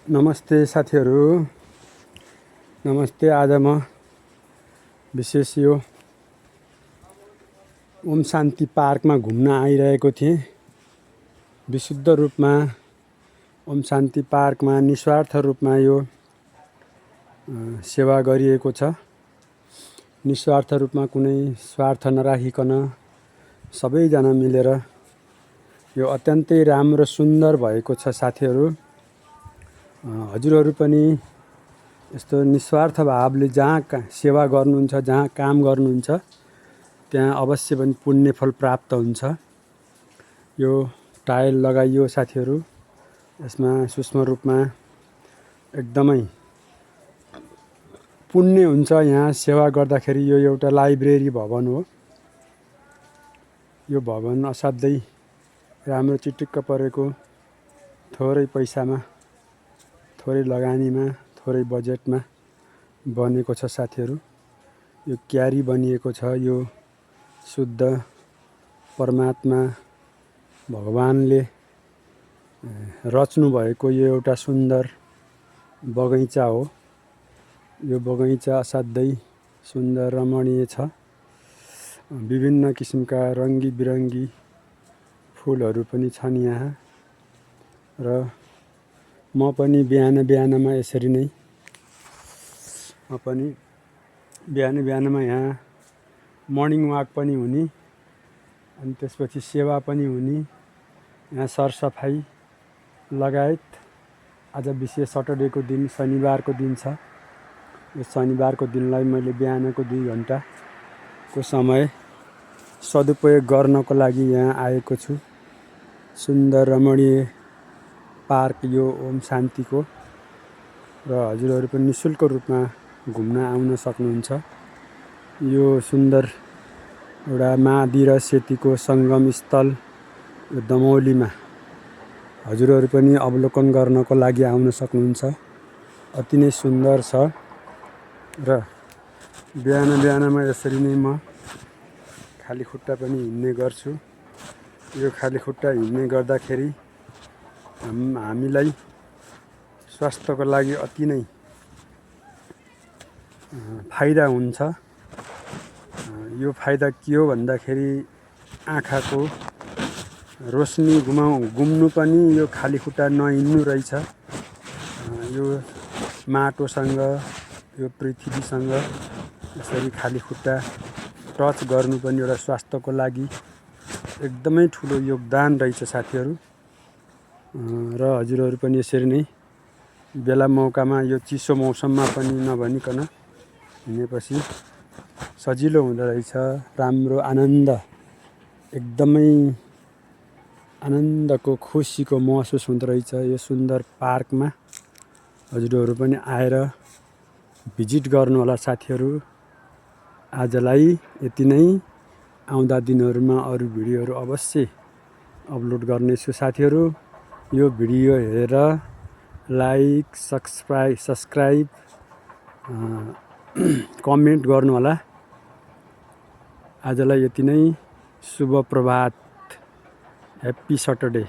नमस्ते साथीहरू, नमस्ते। आज म विशेष यो ओम शान्ति पार्कमा घुम्न आइरहेको थिएँ। विशुद्ध रूपमा ओम शान्ति पार्कमा निस्वार्थ रूपमा यो सेवा गरिएको छ। निस्वार्थ रूपमा कुनै स्वार्थ नराखिकन सबैजना मिलेर यो अत्यन्तै राम्रो सुन्दर भएको छ। साथीहरू, हजुरहरू पनि यस्तो निस्वार्थ भावले जहाँ सेवा गर्नुहुन्छ, जहाँ काम गर्नुहुन्छ, त्यहाँ अवश्य पनि पुण्य फल प्राप्त हुन्छ। यो टाइल लगाइयो साथीहरू, यसमा सूक्ष्म रूपमा एकदमै पुण्य हुन्छ यहाँ सेवा गर्दाखेरि। यो एउटा लाइब्रेरी भवन हो। यो भवन असाध्यै राम्रो चिटिक्क परेको, थोरै पैसामा, थोरै लगानीमा, थोरै बजेटमा बनेको छ साथीहरू। यो क्यारी बनिएको छ। यो शुद्ध परमात्मा भगवानले रच्नु भएको यो एउटा सुन्दर बगैँचा हो। यो बगैँचा असाध्यै सुन्दर रमणीय छ। विभिन्न किसिमका रङ्गी बिरङ्गी फुलहरू पनि छन् यहाँ। र म पनि बिहानमा यसरी नै बिहानमा यहाँ मर्निङ वाक पनि हुने, अनि त्यसपछि सेवा पनि हुने। यहाँ सरसफाइ लगायत आज विशेष सटरडेको दिन, शनिबारको दिन छ। यो शनिबारको दिनलाई मैले बिहानको 2 घन्टाको समय सदुपयोग गर्नको लागि यहाँ आएको छु। सुन्दर रमणीय पार्क यो ओम शान्तिको। र हजुरहरू पनि निःशुल्क रूपमा घुम्न आउन सक्नुहुन्छ। यो सुन्दर एउटा मादी र सेतीको सङ्गम स्थल यो दमौलीमा हजुरहरू पनि अवलोकन गर्नको लागि आउन सक्नुहुन्छ। अति नै सुन्दर छ। र बिहानमा यसरी नै म खाली खुट्टा पनि हिँड्ने गर्छु। यो खाली खुट्टा हिँड्ने गर्दाखेरि हामीलाई स्वास्थ्यको लागि अति नै फाइदा हुन्छ। यो फाइदा के हो भन्दाखेरि आँखाको रोशनी गुम्नु पनि यो खाली खुट्टा नहिँड्नु रहेछ। यो माटोसँग, यो पृथ्वीसँग यसरी खाली खुट्टा टच गर्नु पनि एउटा स्वास्थ्यको लागि एकदमै ठुलो योगदान रहेछ साथीहरू। र हजुरहरू पनि यसरी नै बेला मौकामा यो चिसो मौसममा पनि नभनिकन हिँडेपछि सजिलो हुँदो रहेछ। राम्रो आनन्द, एकदमै आनन्दको, खुसीको महसुस हुँदो रहेछ यो सुन्दर पार्कमा। हजुरहरू पनि आएर भिजिट गर्नुहोला साथीहरू। आजलाई यति नै। आउँदा दिनहरूमा अरू भिडियोहरू अवश्य अपलोड गर्नेछु साथीहरू। यो भिडियो हेरेर लाइक, सब्सक्राइब, कमेन्ट गर्नुहोला। आजलाई यति नै। शुभ प्रभात। Happy Saturday.